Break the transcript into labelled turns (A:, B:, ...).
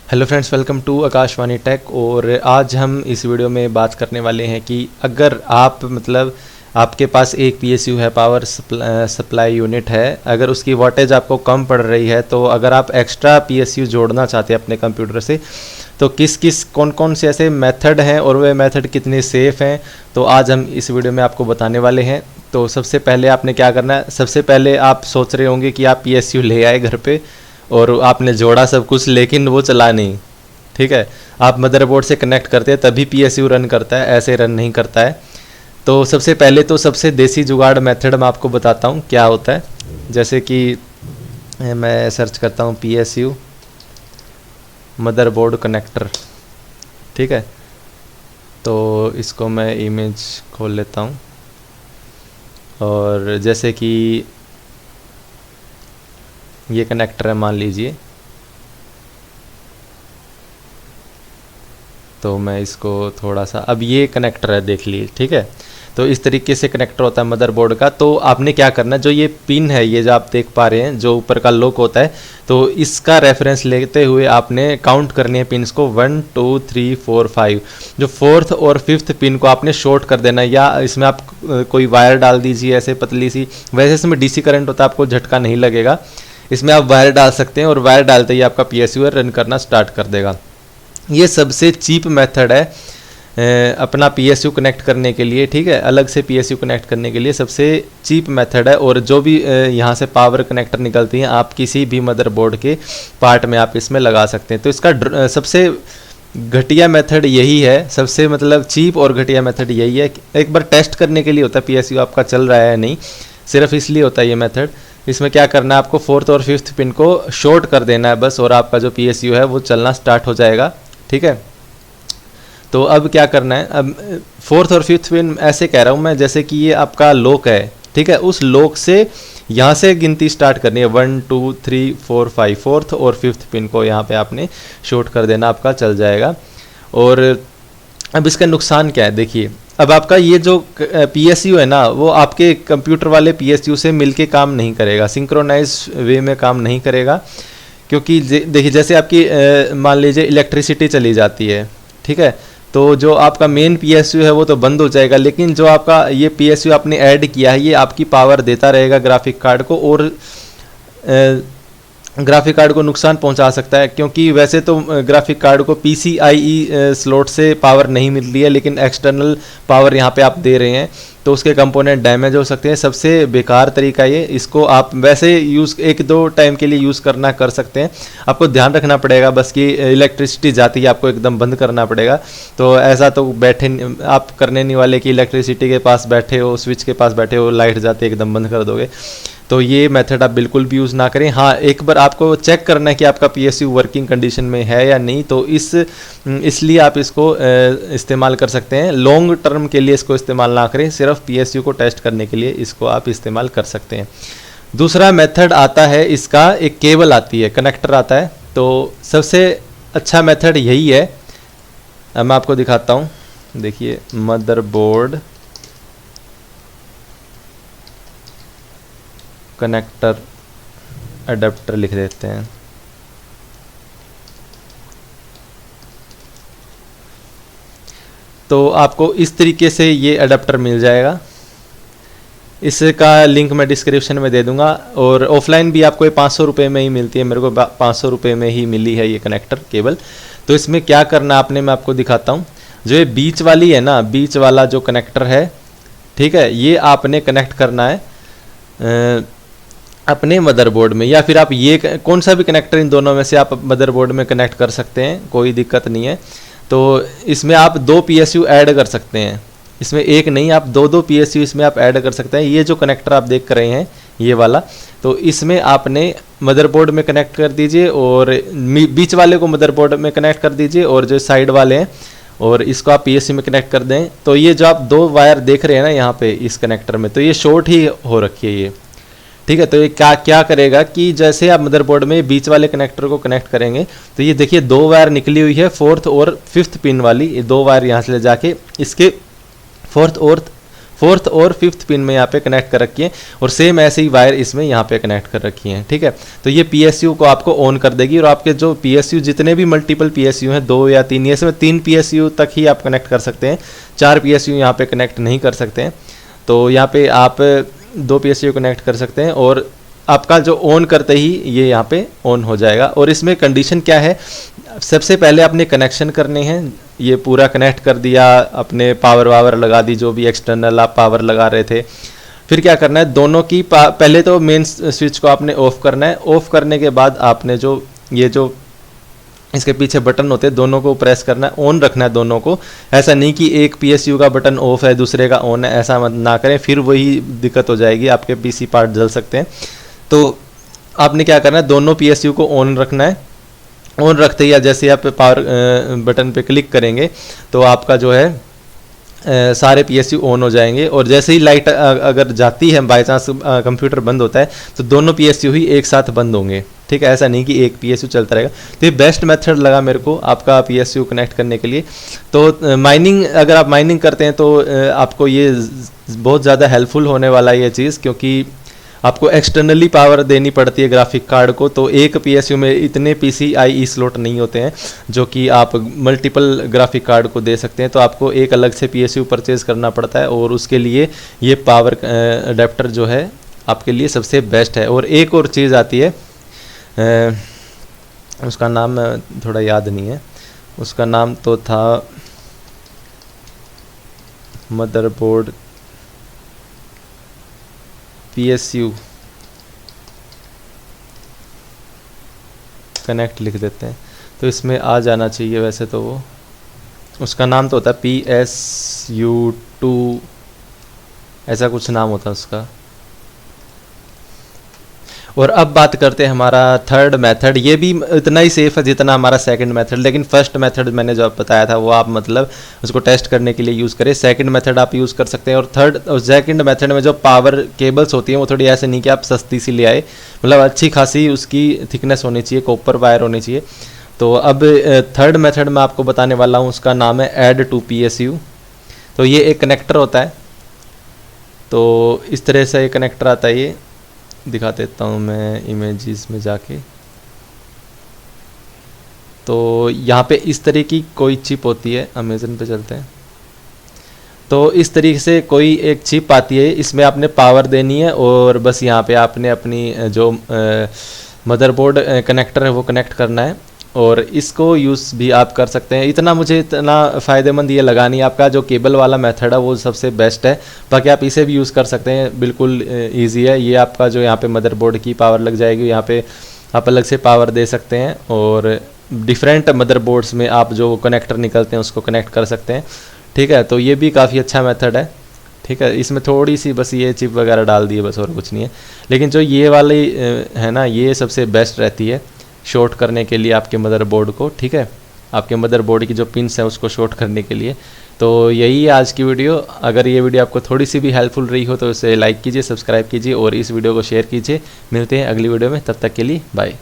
A: Hello friends, welcome to Akashvani tech. और आज हम इस वीडियो में बात करने वाले हैं कि अगर आप आपके पास एक पीएसयू है, पावर सप्लाई यूनिट है, अगर उसकी वोल्टेज आपको कम पड़ रही है तो अगर आप एक्स्ट्रा पीएसयू जोड़ना चाहते हैं अपने कंप्यूटर से तो कौन कौन से ऐसे मेथड हैं और वे मेथड कितने सेफ़ हैं, तो आज हम इस वीडियो में आपको बताने वाले हैं। तो सबसे पहले आपने क्या करना है, सबसे पहले आप सोच रहे होंगे कि आप पीएसयू ले आए घर पे और आपने जोड़ा सब कुछ, लेकिन वो चला नहीं। ठीक है, आप मदरबोर्ड से कनेक्ट करते हैं तभी पीएसयू रन करता है, ऐसे रन नहीं करता है। तो सबसे पहले तो सबसे देसी जुगाड़ मेथड मैं आपको बताता हूँ क्या होता है। जैसे कि मैं सर्च करता हूँ पीएसयू मदरबोर्ड कनेक्टर। ठीक है, तो इसको मैं इमेज खोल लेता हूँ और जैसे कि ये कनेक्टर है मान लीजिए, तो मैं इसको थोड़ा सा, अब ये कनेक्टर है देख लीजिए। ठीक है, तो इस तरीके से कनेक्टर होता है मदरबोर्ड का। तो आपने क्या करना है, जो ये पिन है, ये जो आप देख पा रहे हैं, जो ऊपर का लॉक होता है, तो इसका रेफरेंस लेते हुए आपने काउंट करनी है पिन्स को 1 2 3 4 5। जो फोर्थ और फिफ्थ पिन को आपने शॉर्ट कर देना है, या इसमें आप कोई वायर डाल दीजिए ऐसे पतली सी। वैसे इसमें डीसी करंट होता है, आपको झटका नहीं लगेगा। इसमें आप वायर डाल सकते हैं और वायर डालते ही आपका पीएसयू रन करना स्टार्ट कर देगा। ये सबसे चीप मेथड है अपना पीएसयू कनेक्ट करने के लिए। ठीक है, अलग से पीएसयू कनेक्ट करने के लिए सबसे चीप मेथड है। और जो भी यहाँ से पावर कनेक्टर निकलती हैं, आप किसी भी मदरबोर्ड के पार्ट में आप इसमें लगा सकते हैं। तो इसका सबसे घटिया मेथड यही है, सबसे चीप और घटिया मेथड यही है। एक बार टेस्ट करने के लिए होता है पीएसयू आपका चल रहा है नहीं, सिर्फ इसलिए होता है ये मेथड। इसमें क्या करना है, आपको फोर्थ और फिफ्थ पिन को शॉर्ट कर देना है बस, और आपका जो पीएसयू है वो चलना स्टार्ट हो जाएगा। ठीक है, तो अब क्या करना है, अब फोर्थ और फिफ्थ पिन ऐसे कह रहा हूँ मैं, जैसे कि ये आपका लॉक है। ठीक है, उस लॉक से यहाँ से गिनती स्टार्ट करनी है 1 2 3 4 5। फोर्थ और फिफ्थ पिन को यहाँ पे आपने शॉर्ट कर देना, आपका चल जाएगा। और अब इसका नुकसान क्या है देखिए, अब आपका ये जो पीएसयू है ना, वो आपके कंप्यूटर वाले पीएसयू से मिलके काम नहीं करेगा, सिंक्रोनाइज वे में काम नहीं करेगा। क्योंकि देखिए, जैसे आपकी मान लीजिए इलेक्ट्रिसिटी चली जाती है, ठीक है, तो जो आपका मेन पीएसयू है वो तो बंद हो जाएगा, लेकिन जो आपका ये पीएसयू आपने ऐड किया है, ये आपकी पावर देता रहेगा ग्राफिक कार्ड को, और ग्राफिक कार्ड को नुकसान पहुंचा सकता है। क्योंकि वैसे तो ग्राफिक कार्ड को PCIe स्लॉट से पावर नहीं मिल रही है, लेकिन एक्सटर्नल पावर यहाँ पे आप दे रहे हैं, तो उसके कंपोनेंट डैमेज हो सकते हैं। सबसे बेकार तरीका ये, इसको आप वैसे यूज़ 1-2 टाइम के लिए यूज़ करना कर सकते हैं। आपको ध्यान रखना पड़ेगा बस कि इलेक्ट्रिसिटी जाती है, आपको एकदम बंद करना पड़ेगा। तो ऐसा तो बैठे आप करने नहीं वाले कि इलेक्ट्रिसिटी के पास बैठे हो, स्विच के पास बैठे हो, लाइट जाते एकदम बंद कर दोगे। तो ये मेथड आप बिल्कुल भी यूज़ ना करें। हाँ, एक बार आपको चेक करना है कि आपका पीएसयू वर्किंग कंडीशन में है या नहीं, तो इसलिए आप इसको इस्तेमाल कर सकते हैं। लॉन्ग टर्म के लिए इसको इस्तेमाल ना करें, सिर्फ पीएसयू को टेस्ट करने के लिए इसको आप इस्तेमाल कर सकते हैं। दूसरा मेथड आता है इसका, एक केबल आती है, कनेक्टर आता है। तो सबसे अच्छा मेथड यही है। अब मैं आपको दिखाता हूँ, देखिए मदरबोर्ड कनेक्टर अडेप्टर लिख देते हैं। तो आपको इस तरीके से ये अडेप्टर मिल जाएगा। इसका लिंक मैं डिस्क्रिप्शन में दे दूंगा, और ऑफलाइन भी आपको ये 500 रुपये में ही मिलती है। मेरे को 500 रुपये में ही मिली है ये कनेक्टर केबल। तो इसमें क्या करना आपने, मैं आपको दिखाता हूँ। जो ये बीच वाली है ना, बीच वाला जो कनेक्टर है, ठीक है, ये आपने कनेक्ट करना है अपने मदरबोर्ड में, या फिर आप ये कौन सा भी कनेक्टर इन दोनों में से आप मदरबोर्ड में कनेक्ट कर सकते हैं, कोई दिक्कत नहीं है। तो इसमें आप 2 पीएसयू ऐड कर सकते हैं, इसमें एक नहीं, आप 2-2 पीएसयू इसमें आप ऐड कर सकते हैं। ये जो कनेक्टर आप देख रहे हैं ये वाला, तो इसमें आपने मदरबोर्ड में कनेक्ट कर दीजिए, और बीच वाले को मदरबोर्ड में कनेक्ट कर दीजिए, और जो साइड वाले हैं और इसको आप पीएसयू में कनेक्ट कर दें। तो ये जो आप 2 वायर देख रहे हैं ना यहाँ पे इस कनेक्टर में, तो ये शॉर्ट ही हो रखी है ये। ठीक है, तो ये क्या करेगा कि जैसे आप मदरबोर्ड में बीच वाले कनेक्टर को कनेक्ट करेंगे, तो ये देखिए 2 वायर निकली हुई है, फोर्थ और फिफ्थ पिन वाली। ये 2 वायर यहाँ से ले जाके इसके फोर्थ और 4th और 5th पिन में यहाँ पे कनेक्ट कर रखी है और सेम ऐसे ही वायर इसमें यहाँ पे कनेक्ट कर रखी है, ठीक है। तो ये PSU को आपको ऑन कर देगी और आपके जो PSU जितने भी मल्टीपल PSU हैं 2 या 3, इसमें 3 PSU तक ही आप कनेक्ट कर सकते हैं, 4 PSU यहाँ पे कनेक्ट नहीं कर सकते हैं। तो यहाँ पे आप 2 PSU कनेक्ट कर सकते हैं और आपका जो ऑन करते ही ये यहाँ पे ऑन हो जाएगा। और इसमें कंडीशन क्या है, सबसे पहले आपने कनेक्शन करने हैं, ये पूरा कनेक्ट कर दिया, अपने पावर वावर लगा दी, जो भी एक्सटर्नल आप पावर लगा रहे थे। फिर क्या करना है, दोनों की पहले तो मेन स्विच को आपने ऑफ करना है। ऑफ करने के बाद आपने जो ये जो इसके पीछे बटन होते हैं दोनों को प्रेस करना है, ऑन रखना है दोनों को। ऐसा नहीं कि एक PSU का बटन ऑफ है दूसरे का ऑन है, ऐसा मत ना करें, फिर वही दिक्कत हो जाएगी, आपके PC पार्ट जल सकते हैं। तो आपने क्या करना है, दोनों PSU को ऑन रखना है। ऑन रखते ही जैसे आप पावर बटन पे क्लिक करेंगे तो आपका जो है सारे PSU ऑन हो जाएंगे। और जैसे ही लाइट अगर जाती है, बाई चांस कंप्यूटर बंद होता है, तो दोनों PSU ही एक साथ बंद होंगे, ठीक है। ऐसा नहीं कि एक PSU चलता रहेगा। तो ये बेस्ट मेथड लगा मेरे को आपका PSU कनेक्ट करने के लिए। तो माइनिंग, अगर आप माइनिंग करते हैं तो आपको ये बहुत ज़्यादा हेल्पफुल होने वाला है ये चीज़, क्योंकि आपको एक्सटर्नली पावर देनी पड़ती है ग्राफिक कार्ड को। तो एक PSU में इतने PCIe स्लॉट नहीं होते हैं जो कि आप मल्टीपल ग्राफिक कार्ड को दे सकते हैं। तो आपको एक अलग से PSU परचेज करना पड़ता है और उसके लिए ये पावर अडेप्टर जो है आपके लिए सबसे बेस्ट है। और एक और चीज़ आती है, उसका नाम थोड़ा याद नहीं है, उसका नाम तो था मदरबोर्ड PSU कनेक्ट लिख देते हैं तो इसमें आ जाना चाहिए। वैसे तो वो उसका नाम तो होता है PSU2, ऐसा कुछ नाम होता है उसका। और अब बात करते हैं हमारा थर्ड मेथड। ये भी इतना ही सेफ है जितना हमारा सेकंड मेथड, लेकिन फर्स्ट मेथड मैंने जो बताया था वो आप मतलब उसको टेस्ट करने के लिए यूज़ करें। सेकंड मेथड आप यूज़ कर सकते हैं। और थर्ड और सेकंड मेथड में जो पावर केबल्स होती हैं वो थोड़ी ऐसे नहीं कि आप सस्ती सी ले आए, मतलब अच्छी खासी उसकी थिकनेस होनी चाहिए, कॉपर वायर होनी चाहिए। तो अब थर्ड मेथड मैं आपको बताने वाला हूँ, उसका नाम है ऐड टू PSU। तो ये एक कनेक्टर होता है, तो इस तरह से ये कनेक्टर आता है। ये दिखा देता हूँ मैं इमेजेस में जाके। तो यहाँ पे इस तरह की कोई चिप होती है, अमेज़न पे चलते हैं। तो इस तरीके से कोई एक चिप आती है, इसमें आपने पावर देनी है और बस यहाँ पे आपने अपनी जो मदरबोर्ड कनेक्टर है वो कनेक्ट करना है। और इसको यूज़ भी आप कर सकते हैं। मुझे इतना फ़ायदेमंद ये लगा नहीं। आपका जो केबल वाला मेथड है वो सबसे बेस्ट है, बाकी आप इसे भी यूज़ कर सकते हैं, बिल्कुल इजी है। ये आपका जो यहाँ पे मदरबोर्ड की पावर लग जाएगी, यहाँ पे आप अलग से पावर दे सकते हैं और डिफरेंट मदरबोर्ड्स में आप जो कनेक्टर निकलते हैं उसको कनेक्ट कर सकते हैं, ठीक है। तो ये भी काफ़ी अच्छा मेथड है, ठीक है। इसमें थोड़ी सी बस ये चिप वगैरह डाल दी है बस, और कुछ नहीं है। लेकिन जो ये वाली है ना, ये सबसे बेस्ट रहती है शॉर्ट करने के लिए आपके मदरबोर्ड को, ठीक है। आपके मदरबोर्ड की जो पिन्स है उसको शॉर्ट करने के लिए। तो यही है आज की वीडियो। अगर ये वीडियो आपको थोड़ी सी भी हेल्पफुल रही हो तो इसे लाइक कीजिए, सब्सक्राइब कीजिए और इस वीडियो को शेयर कीजिए। मिलते हैं अगली वीडियो में, तब तक के लिए बाय।